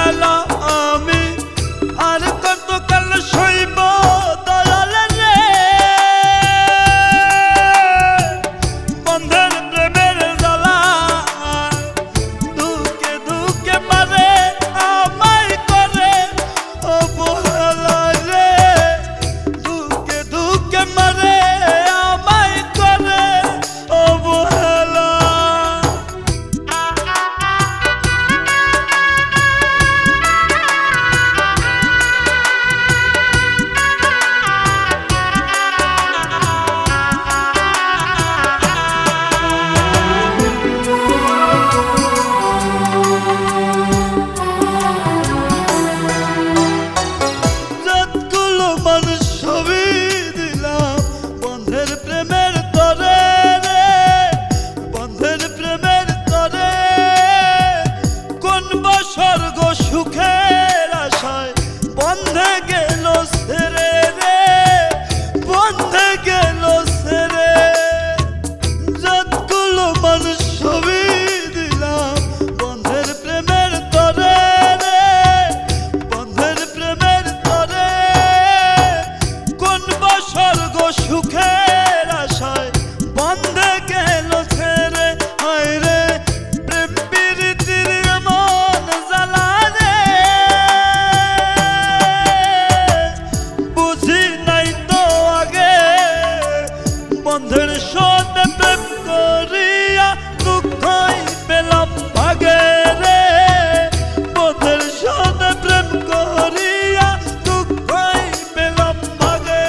অবহেলা আমি আর কতকাল সইব দয়াল রে। বন্ধের প্রেমের জ্বালা দুকে দুকে মারে আমায় করে অবহেলা রে। দুকে দুকে মারে আমায় করে অবহেলা। রাতগুলো মানুষ ছবি দিলাম বন্ধের প্রেমের তরে রে। বন্ধের প্রেমের তরে কোন বা স্বর্গ সুখের আশায় বন্ধে গেল ছেড়ে রে। বন্ধে গেল ছেড়ে রাতগুলো মানুষ ছবি দিলাম বন্ধের প্রেমের তরে রে। বন্ধের প্রেমের তরে কোন বা স্বর্গ সুখের আশায় বন্ধে গেল ছেড়ে। হায় রে প্রেম প্রীতির এমন জ্বালা রে বুঝি নাই তো আগে। বন্ধের সনে প্রেম করিয়া দুঃখই পেলাম ভাগে রে। বন্ধের সনে প্রেম করিয়া দুঃখই পেলাম ভাগে।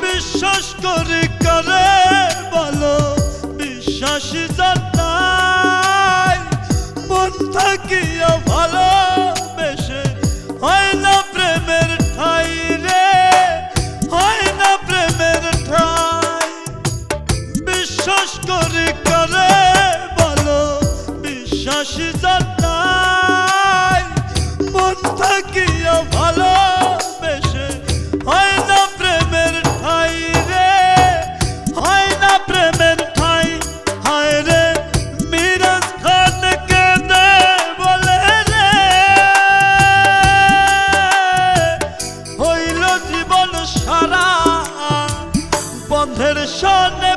বিশ্বাস করি কারে বলো বিশ্বাসী যার নাই। মন থাকিয়া ভালোবেসে হয় না প্রেমের ঠাই রে। হয় না প্রেমের ঠাই। বিশ্বাস করি কারে বলো বিশ্বাসী যার নাই। মন থাকিয়া ভালোবেসে হয় না প্রেমের ঠাই রে। হয় না প্রেমের ঠাই। হায় রে মিরাজ খান কেঁদে বলে রে হইল জীবন সারা বন্ধের সনে